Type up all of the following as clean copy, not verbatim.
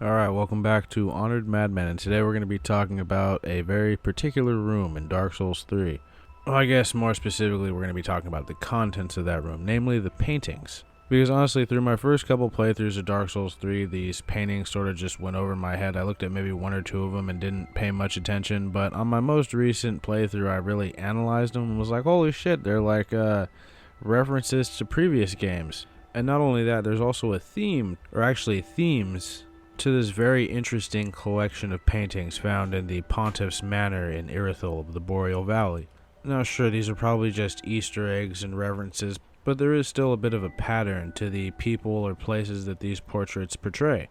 Alright, welcome back to Honored Madman, and today we're going to be talking about a very particular room in Dark Souls 3. Well, I guess more specifically, we're going to be talking about the contents of that room, namely the paintings. Because honestly, through my first couple playthroughs of Dark Souls 3, these paintings sort of just went over my head. I looked at maybe one or two of them and didn't pay much attention, but on my most recent playthrough, I really analyzed them and was like, holy shit, they're like references to previous games. And not only that, there's also a theme, or actually themes, to this very interesting collection of paintings found in the Pontiff's Manor in Irithyll of the Boreal Valley. Now sure, these are probably just Easter eggs and references, but there is still a bit of a pattern to the people or places that these portraits portray.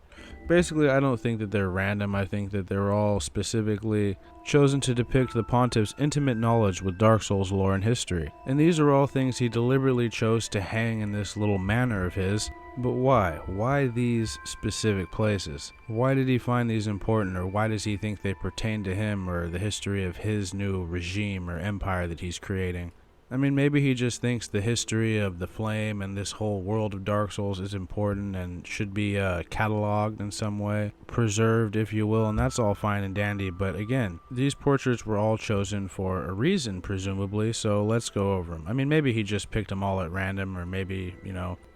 Basically, I don't think that they're random. I think that they're all specifically chosen to depict the Pontiff's intimate knowledge with Dark Souls lore and history. And these are all things he deliberately chose to hang in this little manor of his. But why? Why these specific places? Why did he find these important, or why does he think they pertain to him or the history of his new regime or empire that he's creating? I mean, maybe he just thinks the history of the Flame and this whole world of Dark Souls is important and should be cataloged in some way, preserved if you will, and that's all fine and dandy, but again, these portraits were all chosen for a reason, presumably, so let's go over them. I mean, maybe he just picked them all at random, or maybe,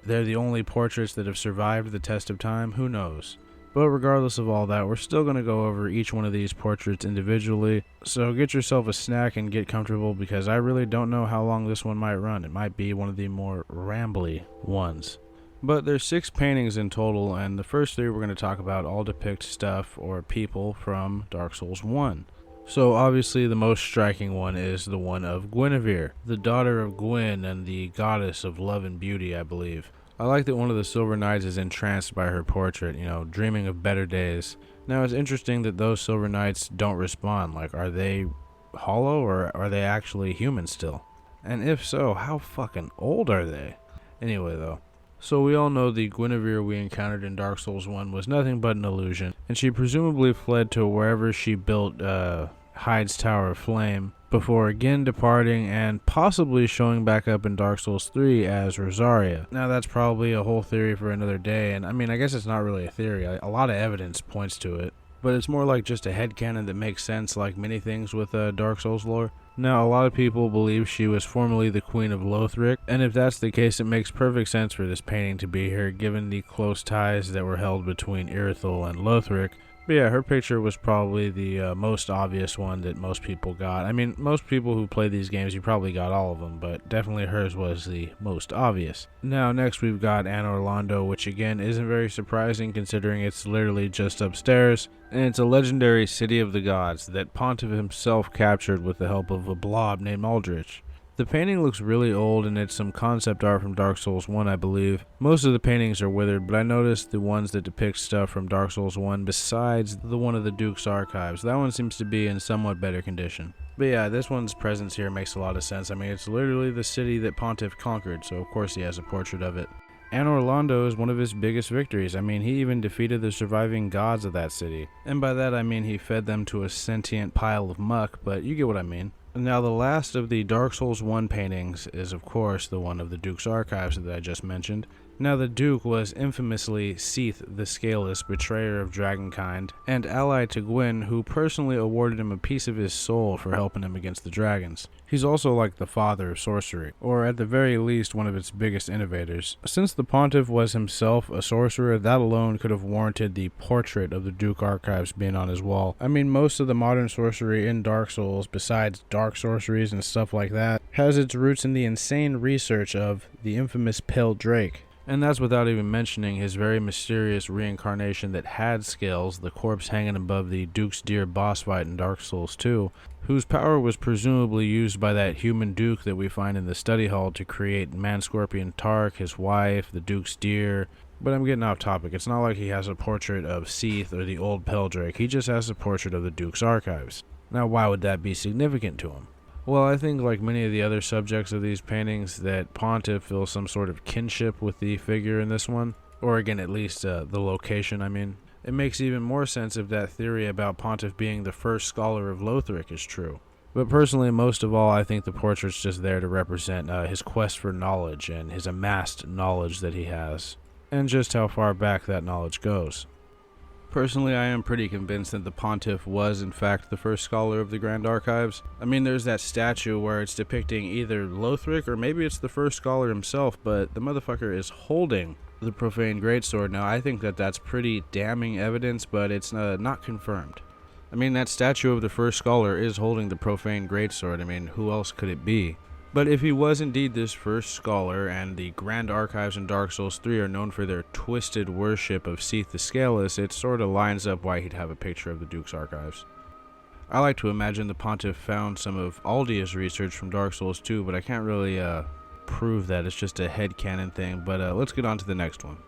they're the only portraits that have survived the test of time, who knows? But regardless of all that, we're still going to go over each one of these portraits individually, so get yourself a snack and get comfortable because I really don't know how long this one might run. It might be one of the more rambly ones. But there's 6 paintings in total, and the first 3 we're going to talk about all depict stuff or people from Dark Souls 1. So obviously the most striking one is the one of Guinevere, the daughter of Gwyn and the goddess of love and beauty, I believe. I like that one of the Silver Knights is entranced by her portrait, dreaming of better days. Now, it's interesting that those Silver Knights don't respond. Like, are they hollow, or are they actually human still? And if so, how fucking old are they? Anyway, though. So we all know the Guinevere we encountered in Dark Souls 1 was nothing but an illusion, and she presumably fled to wherever she built Hyde's Tower of Flame, before again departing and possibly showing back up in Dark Souls 3 as Rosaria. Now that's probably a whole theory for another day, and I mean, I guess it's not really a theory. A lot of evidence points to it, but it's more like just a headcanon that makes sense, like many things with Dark Souls lore. Now, a lot of people believe she was formerly the Queen of Lothric, and if that's the case, it makes perfect sense for this painting to be here, given the close ties that were held between Irithyll and Lothric. But yeah, her picture was probably the most obvious one that most people got. I mean, most people who play these games, you probably got all of them, but definitely hers was the most obvious. Now, next we've got Anor Londo, which again isn't very surprising considering it's literally just upstairs, and it's a legendary city of the gods that Pontiff himself captured with the help of a blob named Aldrich. The painting looks really old, and it's some concept art from Dark Souls 1, I believe. Most of the paintings are withered, but I noticed the ones that depict stuff from Dark Souls 1 besides the one of the Duke's archives. That one seems to be in somewhat better condition. But yeah, this one's presence here makes a lot of sense. I mean, it's literally the city that Pontiff conquered, so of course he has a portrait of it. Anor Londo is one of his biggest victories. I mean, he even defeated the surviving gods of that city. And by that I mean he fed them to a sentient pile of muck, but you get what I mean. Now, the last of the Dark Souls 1 paintings is, of course, the one of the Duke's archives that I just mentioned. Now, the Duke was infamously Seath the Scaleless, betrayer of dragonkind, and ally to Gwyn, who personally awarded him a piece of his soul for helping him against the dragons. He's also like the father of sorcery, or at the very least one of its biggest innovators. Since the Pontiff was himself a sorcerer, that alone could have warranted the portrait of the Duke archives being on his wall. I mean, most of the modern sorcery in Dark Souls, besides dark sorceries and stuff like that, has its roots in the insane research of the infamous Pale Drake. And that's without even mentioning his very mysterious reincarnation that had scales, the corpse hanging above the Duke's Deer boss fight in Dark Souls 2, whose power was presumably used by that human Duke that we find in the study hall to create Man-Scorpion Tark, his wife, the Duke's Deer. But I'm getting off topic. It's not like he has a portrait of Seath or the old Peldrake. He just has a portrait of the Duke's archives. Now, why would that be significant to him? Well, I think like many of the other subjects of these paintings, that Pontiff feels some sort of kinship with the figure in this one. Or again, at least the location, I mean. It makes even more sense if that theory about Pontiff being the first scholar of Lothric is true. But personally, most of all, I think the portrait's just there to represent his quest for knowledge and his amassed knowledge that he has, and just how far back that knowledge goes. Personally, I am pretty convinced that the Pontiff was in fact the first scholar of the Grand Archives. I mean, there's that statue where it's depicting either Lothric or maybe it's the first scholar himself, but the motherfucker is holding the profane greatsword. Now, I think that that's pretty damning evidence, but it's not confirmed. I mean, that statue of the first scholar is holding the profane greatsword. I mean, who else could it be? But if he was indeed this first scholar, and the Grand Archives in Dark Souls 3 are known for their twisted worship of Seath the Scaleless, it sort of lines up why he'd have a picture of the Duke's archives. I like to imagine the Pontiff found some of Aldia's research from Dark Souls 2, but I can't really prove that. It's just a headcanon thing, but let's get on to the next one.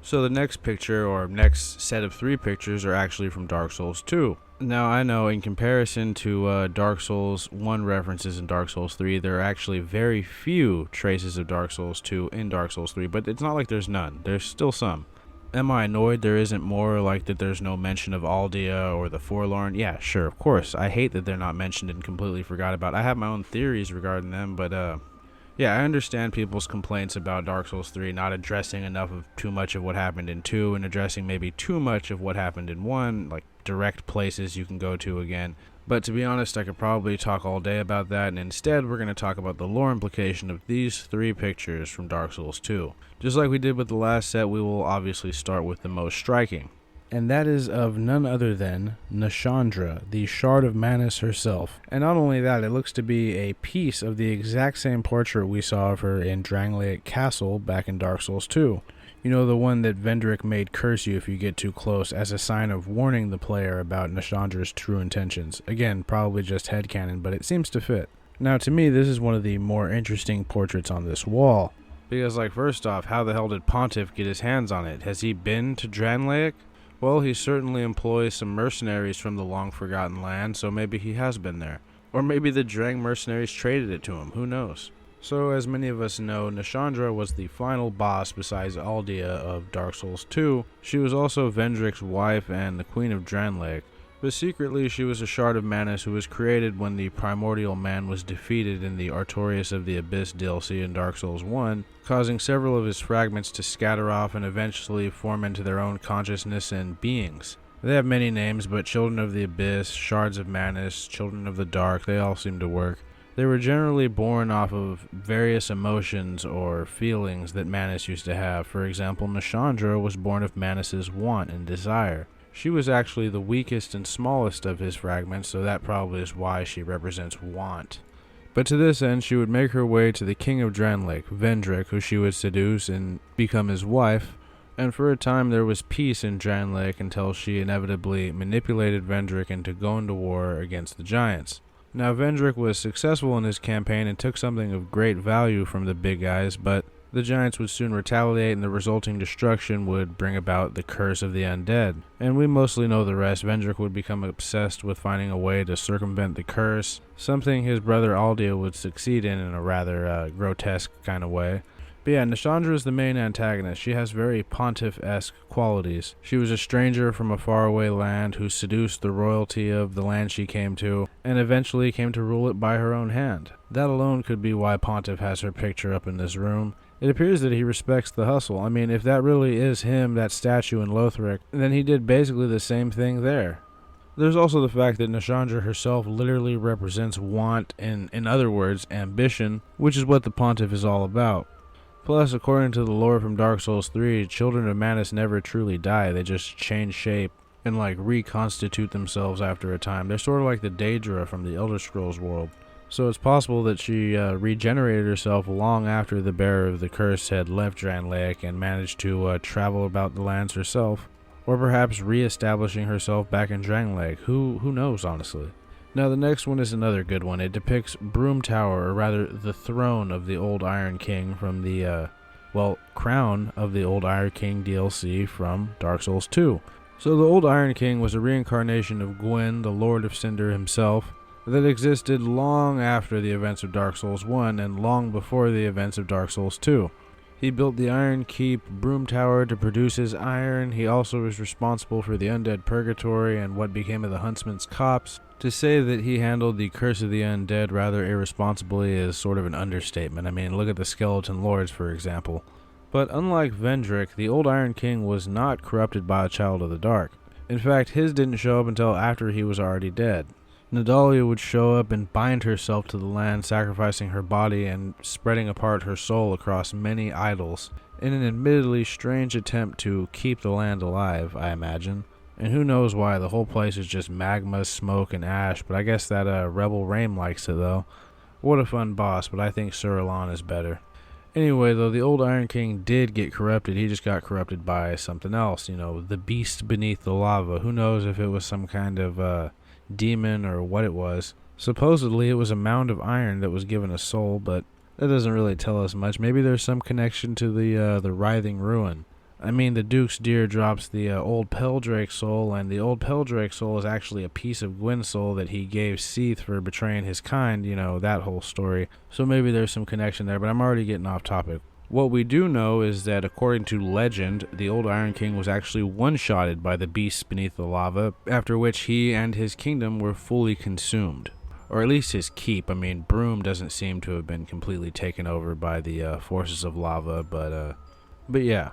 So the next picture, or next set of 3 pictures, are actually from Dark Souls 2. Now, I know in comparison to Dark Souls 1 references in Dark Souls 3, there are actually very few traces of Dark Souls 2 in Dark Souls 3, but it's not like there's none. There's still some. Am I annoyed there isn't more, like that there's no mention of Aldia or the Forlorn? Yeah, sure, of course. I hate that they're not mentioned and completely forgot about. I have my own theories regarding them, but yeah, I understand people's complaints about Dark Souls 3 not addressing enough of too much of what happened in 2 and addressing maybe too much of what happened in 1, like direct places you can go to again. But to be honest, I could probably talk all day about that, and instead we're going to talk about the lore implication of these 3 pictures from Dark Souls 2. Just like we did with the last set, we will obviously start with the most striking. And that is of none other than Nashandra, the Shard of Manus herself. And not only that, it looks to be a piece of the exact same portrait we saw of her in Drangleic Castle back in Dark Souls 2. You know, the one that Vendrick made curse you if you get too close as a sign of warning the player about Nashandra's true intentions. Again, probably just headcanon, but it seems to fit. Now, to me, this is one of the more interesting portraits on this wall. Because, like, first off, how the hell did Pontiff get his hands on it? Has he been to Drangleic? Well, he certainly employs some mercenaries from the long-forgotten land, so maybe he has been there. Or maybe the Drang mercenaries traded it to him, who knows? So, as many of us know, Nashandra was the final boss besides Aldia of Dark Souls 2. She was also Vendrick's wife and the Queen of Drangleic. But secretly, she was a Shard of Manus who was created when the Primordial Man was defeated in the Artorias of the Abyss DLC in Dark Souls 1, causing several of his fragments to scatter off and eventually form into their own consciousness and beings. They have many names, but Children of the Abyss, Shards of Manus, Children of the Dark, they all seem to work. They were generally born off of various emotions or feelings that Manus used to have. For example, Nashandra was born of Manus's want and desire. She was actually the weakest and smallest of his fragments, so that probably is why she represents want. But to this end, she would make her way to the King of Drangleic, Vendrick, who she would seduce and become his wife, and for a time there was peace in Drangleic until she inevitably manipulated Vendrick into going to war against the giants. Now, Vendrick was successful in his campaign and took something of great value from the big guys, but the giants would soon retaliate and the resulting destruction would bring about the curse of the undead. And we mostly know the rest. Vendrick would become obsessed with finding a way to circumvent the curse, something his brother Aldia would succeed in a rather grotesque kind of way. But yeah, Nashandra is the main antagonist. She has very Pontiff-esque qualities. She was a stranger from a faraway land who seduced the royalty of the land she came to, and eventually came to rule it by her own hand. That alone could be why Pontiff has her picture up in this room. It appears that he respects the hustle. I mean, if that really is him, that statue in Lothric, then he did basically the same thing there. There's also the fact that Nashandra herself literally represents want, and in other words, ambition, which is what the Pontiff is all about. Plus, according to the lore from Dark Souls 3, Children of Manus never truly die, they just change shape and reconstitute themselves after a time. They're sort of like the Daedra from the Elder Scrolls world. So it's possible that she regenerated herself long after the bearer of the curse had left Drangleic and managed to travel about the lands herself. Or perhaps re-establishing herself back in Drangleic. Who knows, honestly. Now the next one is another good one. It depicts Broom Tower, or rather the throne of the Old Iron King from the, crown of the Old Iron King DLC from Dark Souls 2. So the Old Iron King was a reincarnation of Gwyn, the Lord of Cinder himself, that existed long after the events of Dark Souls 1 and long before the events of Dark Souls 2. He built the Iron Keep Broom Tower to produce his iron. He also was responsible for the Undead Purgatory and what became of the Huntsman's Copse. To say that he handled the Curse of the Undead rather irresponsibly is sort of an understatement. I mean, look at the Skeleton Lords, for example. But unlike Vendrick, the Old Iron King was not corrupted by a Child of the Dark. In fact, his didn't show up until after he was already dead. Nadalia would show up and bind herself to the land, sacrificing her body and spreading apart her soul across many idols, in an admittedly strange attempt to keep the land alive, I imagine. And who knows why, the whole place is just magma, smoke, and ash, but I guess that Rebel Raim likes it though. What a fun boss, but I think Sir Elan is better. Anyway, though, the old Iron King did get corrupted. He just got corrupted by something else, the beast beneath the lava. Who knows if it was some kind of demon or what it was. Supposedly it was a mound of iron that was given a soul, but that doesn't really tell us much. Maybe there's some connection to the writhing ruin. I mean, the Duke's deer drops the old Peldrake soul, and the old Peldrake soul is actually a piece of Gwyn's soul that he gave Seath for betraying his kind, that whole story. So maybe there's some connection there, but I'm already getting off topic. What we do know is that according to legend, the old Iron King was actually one-shotted by the beasts beneath the lava, after which he and his kingdom were fully consumed. Or at least his keep. I mean, Broom doesn't seem to have been completely taken over by the forces of lava, but yeah.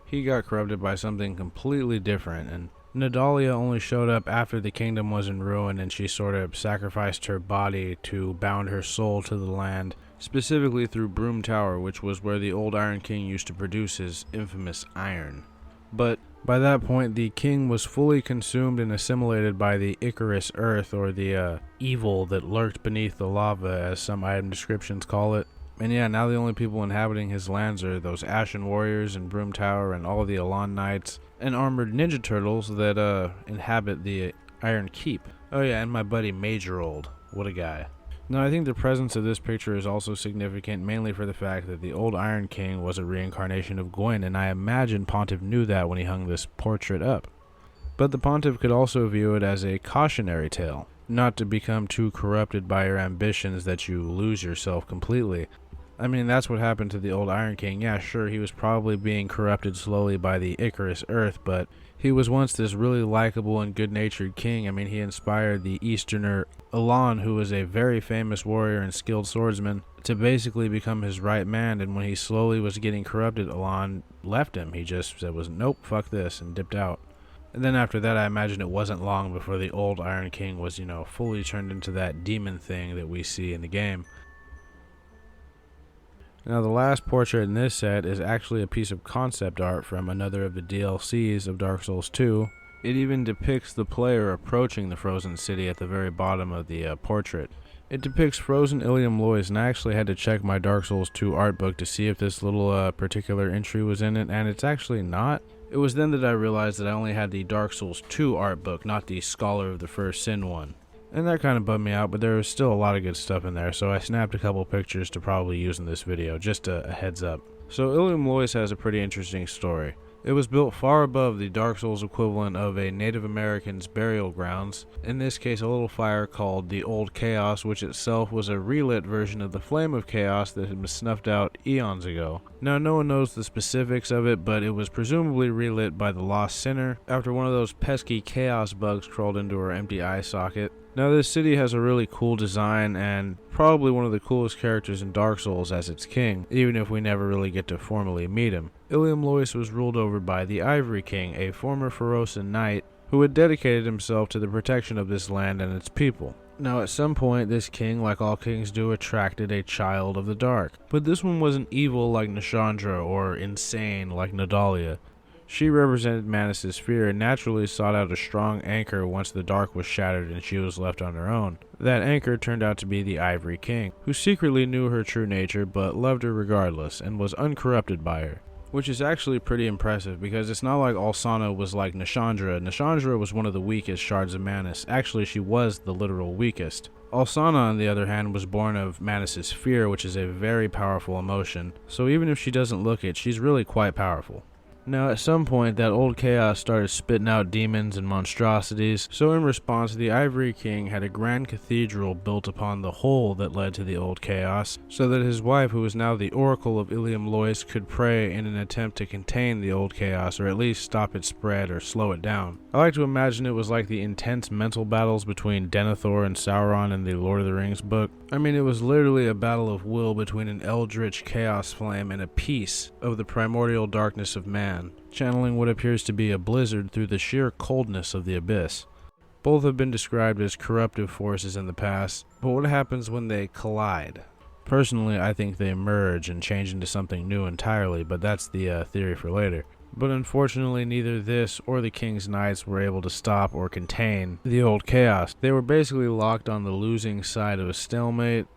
He got corrupted by something completely different, and Nadalia only showed up after the kingdom was in ruin, and she sort of sacrificed her body to bound her soul to the land, specifically through Broom Tower, which was where the old Iron King used to produce his infamous iron. But by that point, the king was fully consumed and assimilated by the Icarus Earth, or the evil that lurked beneath the lava, as some item descriptions call it. And yeah, now the only people inhabiting his lands are those Ashen Warriors in Broom Tower and all the Elan Knights and armored ninja turtles that inhabit the Iron Keep. Oh yeah, and my buddy Majorauld. What a guy. Now I think the presence of this picture is also significant, mainly for the fact that the old Iron King was a reincarnation of Gwyn, and I imagine Pontiff knew that when he hung this portrait up. But the Pontiff could also view it as a cautionary tale, not to become too corrupted by your ambitions that you lose yourself completely. I mean, that's what happened to the old Iron King. Yeah, sure, he was probably being corrupted slowly by the Icarus Earth, but he was once this really likable and good-natured king. I mean, he inspired the Easterner Elan, who was a very famous warrior and skilled swordsman, to basically become his right man, and when he slowly was getting corrupted, Elan left him. He just said, nope, fuck this, and dipped out. And then after that, I imagine it wasn't long before the old Iron King was, fully turned into that demon thing that we see in the game. Now, the last portrait in this set is actually a piece of concept art from another of the DLCs of Dark Souls 2. It even depicts the player approaching the frozen city at the very bottom of the portrait. It depicts frozen Ilium Lois, and I actually had to check my Dark Souls 2 art book to see if this little particular entry was in it, and it's actually not. It was then that I realized that I only had the Dark Souls 2 art book, not the Scholar of the First Sin one. And that kind of bummed me out, but there was still a lot of good stuff in there, so I snapped a couple pictures to probably use in this video, just a heads up. So Ilium Lois has a pretty interesting story. It was built far above the Dark Souls equivalent of a Native American's burial grounds, in this case a little fire called the Old Chaos, which itself was a relit version of the Flame of Chaos that had been snuffed out eons ago. Now no one knows the specifics of it, but it was presumably relit by the Lost Sinner after one of those pesky chaos bugs crawled into her empty eye socket. Now this city has a really cool design and probably one of the coolest characters in Dark Souls as its king, even if we never really get to formally meet him. Ilium Lois was ruled over by the Ivory King, a former Pharosan knight who had dedicated himself to the protection of this land and its people. Now at some point this king, like all kings do, attracted a child of the dark, but this one wasn't evil like Nashandra or insane like Nadalia. She represented Manus' fear and naturally sought out a strong anchor once the dark was shattered and she was left on her own. That anchor turned out to be the Ivory King, who secretly knew her true nature but loved her regardless and was uncorrupted by her. Which is actually pretty impressive because it's not like Alsana was like Nashandra. Nashandra was one of the weakest shards of Manus. Actually, she was the literal weakest. Alsana, on the other hand, was born of Manus' fear, which is a very powerful emotion. So even if she doesn't look it, she's really quite powerful. Now at some point that old chaos started spitting out demons and monstrosities, so in response the Ivory King had a grand cathedral built upon the hole that led to the old chaos, so that his wife, who was now the Oracle of Ilium Lois, could pray in an attempt to contain the old chaos, or at least stop its spread or slow it down. I like to imagine it was like the intense mental battles between Denethor and Sauron in the Lord of the Rings book. I mean, it was literally a battle of will between an eldritch chaos flame and a piece of the primordial darkness of man. man, channeling what appears to be a blizzard through the sheer coldness of the abyss. Both have been described as corruptive forces in the past, but what happens when they collide? Personally, I think they merge and change into something new entirely, but that's the theory for later. But unfortunately, neither this or the King's Knights were able to stop or contain the old chaos. They were basically locked on the losing side of a stalemate,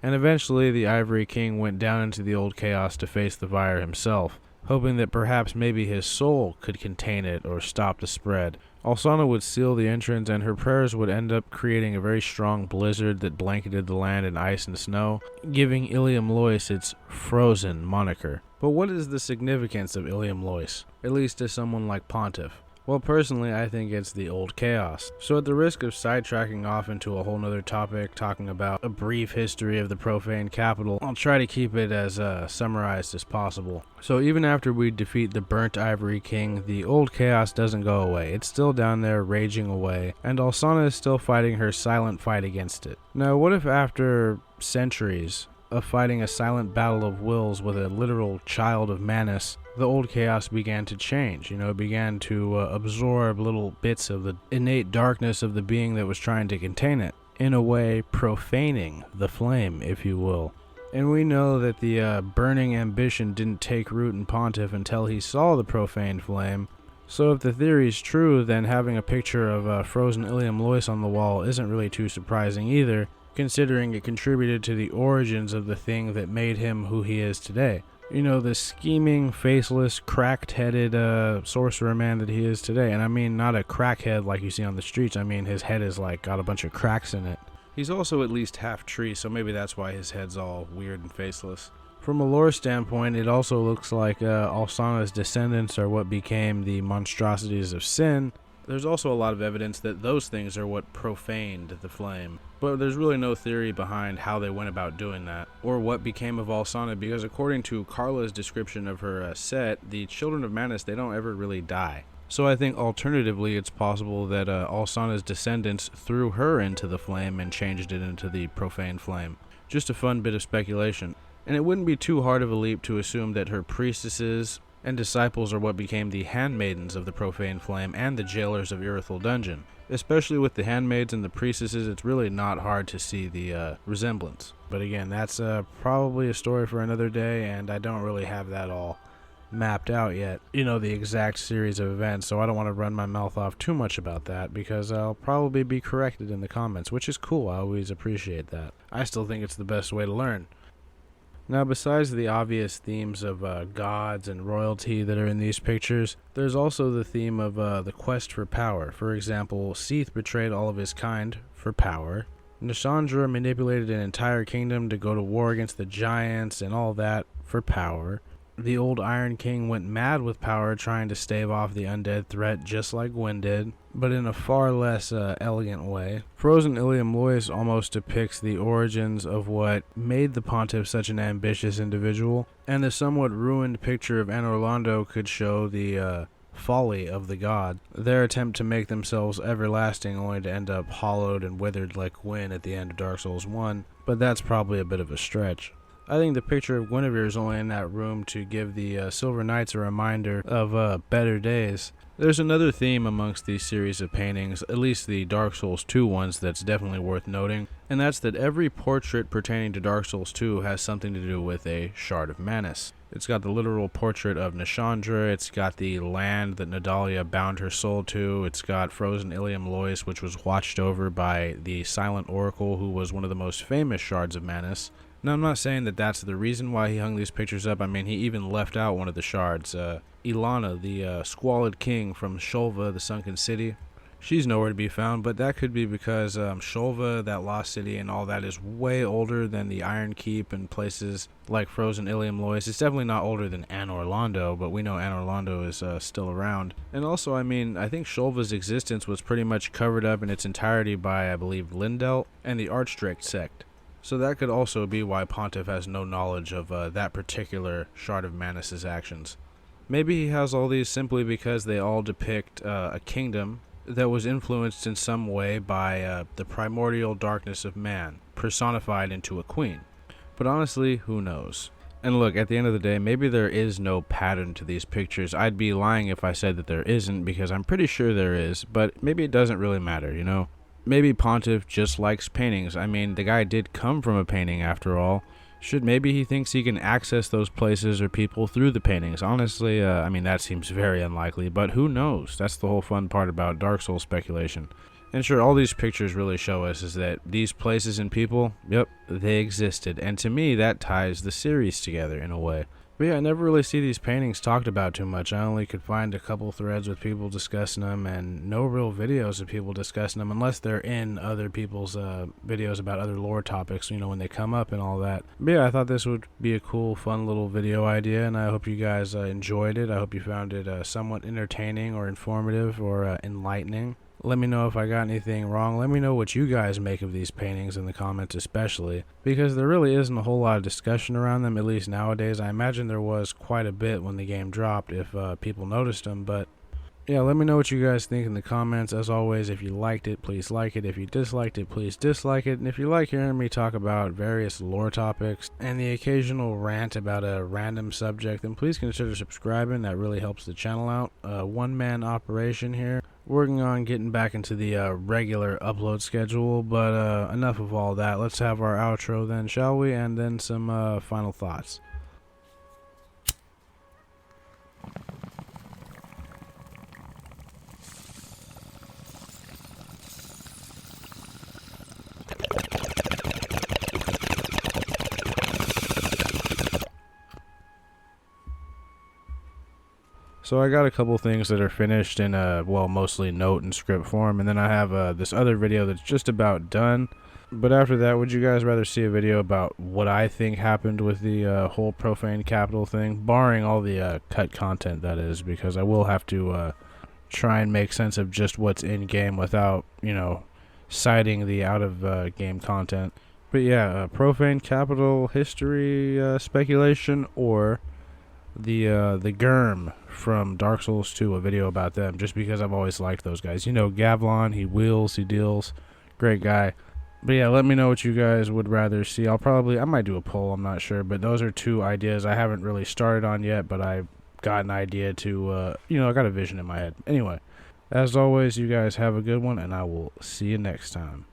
and eventually the Ivory King went down into the old chaos to face the fire himself, hoping that perhaps maybe his soul could contain it or stop the spread. Alsana would seal the entrance, and her prayers would end up creating a very strong blizzard that blanketed the land in ice and snow, giving Ilium Lois its frozen moniker. But what is the significance of Ilium Lois, at least to someone like Pontiff? Well, personally, I think it's the old chaos. So at the risk of sidetracking off into a whole nother topic, talking about a brief history of the profane capital, I'll try to keep it as summarized as possible. So even after we defeat the burnt Ivory King, the old chaos doesn't go away. It's still down there raging away, and Alsana is still fighting her silent fight against it. Now, what if after centuries of fighting a silent battle of wills with a literal child of Manus, the old chaos began to change? It began to absorb little bits of the innate darkness of the being that was trying to contain it, in a way profaning the flame, if you will. And we know that the burning ambition didn't take root in Pontiff until he saw the profaned flame. So if the theory is true, then having a picture of frozen Ilium Lois on the wall isn't really too surprising either, considering it contributed to the origins of the thing that made him who he is today. The scheming, faceless, cracked-headed sorcerer man that he is today. And I mean not a crackhead like you see on the streets, I mean his head is got a bunch of cracks in it. He's also at least half tree, so maybe that's why his head's all weird and faceless. From a lore standpoint, it also looks like Alsana's descendants are what became the monstrosities of sin. There's also a lot of evidence that those things are what profaned the flame. But there's really no theory behind how they went about doing that, or what became of Alsana, because according to Carla's description of her set, the children of Manus, they don't ever really die. So I think alternatively it's possible that Alsana's descendants threw her into the flame and changed it into the profane flame. Just a fun bit of speculation. And it wouldn't be too hard of a leap to assume that her priestesses and disciples are what became the handmaidens of the profane flame and the jailers of Irithyll dungeon. Especially with the handmaids and the priestesses, it's really not hard to see the resemblance. But again, that's probably a story for another day, and I don't really have that all mapped out yet, the exact series of events, so I don't want to run my mouth off too much about that, because I'll probably be corrected in the comments, which is cool. I always appreciate that. I still think it's the best way to learn. Now, besides the obvious themes of gods and royalty that are in these pictures, there's also the theme of the quest for power. For example, Seath betrayed all of his kind for power. Nishandra manipulated an entire kingdom to go to war against the giants and all that for power. The old Iron King went mad with power, trying to stave off the undead threat just like Gwyn did, but in a far less elegant way. Frozen Ilium Lois almost depicts the origins of what made the Pontiff such an ambitious individual, and the somewhat ruined picture of Anor Londo could show the folly of the god, their attempt to make themselves everlasting only to end up hollowed and withered like Gwyn at the end of Dark Souls 1, but that's probably a bit of a stretch. I think the picture of Guinevere is only in that room to give the Silver Knights a reminder of better days. There's another theme amongst these series of paintings, at least the Dark Souls 2 ones, that's definitely worth noting, and that's that every portrait pertaining to Dark Souls 2 has something to do with a Shard of Manus. It's got the literal portrait of Nishandra, it's got the land that Nadalia bound her soul to, it's got frozen Ilium Lois, which was watched over by the Silent Oracle, who was one of the most famous Shards of Manus. Now, I'm not saying that that's the reason why he hung these pictures up. I mean, he even left out one of the shards. Ilana, the squalid king from Shulva, the sunken city. She's nowhere to be found, but that could be because Shulva, that lost city and all that, is way older than the Iron Keep and places like frozen Ilium Lois. It's definitely not older than Anor Londo, but we know Anor Londo is still around. And also, I mean, I think Shulva's existence was pretty much covered up in its entirety by, I believe, Lindelt and the Archdrake sect. So that could also be why Pontiff has no knowledge of that particular Shard of Manus' actions. Maybe he has all these simply because they all depict a kingdom that was influenced in some way by the primordial darkness of man, personified into a queen. But honestly, who knows? And look, at the end of the day, maybe there is no pattern to these pictures. I'd be lying if I said that there isn't, because I'm pretty sure there is, but maybe it doesn't really matter, you know? Maybe Pontiff just likes paintings. I mean, the guy did come from a painting after all. Maybe he thinks he can access those places or people through the paintings. Honestly, I mean, that seems very unlikely, but who knows? That's the whole fun part about Dark Souls speculation. And sure, all these pictures really show us is that these places and people, yep, they existed. And to me, that ties the series together in a way. But yeah, I never really see these paintings talked about too much. I only could find a couple threads with people discussing them and no real videos of people discussing them unless they're in other people's videos about other lore topics, you know, when they come up and all that. But yeah, I thought this would be a cool, fun little video idea, and I hope you guys enjoyed it. I hope you found it somewhat entertaining or informative or enlightening. Let me know if I got anything wrong. Let me know what you guys make of these paintings in the comments especially, because there really isn't a whole lot of discussion around them, at least nowadays. I imagine there was quite a bit when the game dropped if people noticed them, but yeah, let me know what you guys think in the comments. As always, if you liked it, please like it. If you disliked it, please dislike it. And if you like hearing me talk about various lore topics and the occasional rant about a random subject, then please consider subscribing. That really helps the channel out. One-man operation here. Working on getting back into the regular upload schedule, but enough of all that. Let's have our outro then, shall we? And then some final thoughts. So I got a couple things that are finished in well, mostly note and script form, and then I have this other video that's just about done. But after that, would you guys rather see a video about what I think happened with the whole profane capital thing, barring all the cut content, that is, because I will have to try and make sense of just what's in game without, you know, citing the out of game content. But yeah, profane capital history speculation, or the Germ from Dark Souls 2, a video about them, just because I've always liked those guys. You know, Gavlon, he wheels, he deals, great guy. But yeah, let me know what you guys would rather see. I might do a poll, I'm not sure, but those are two ideas I haven't really started on yet, but I've got an idea to, you know, I got a vision in my head. Anyway, as always, you guys have a good one, and I will see you next time.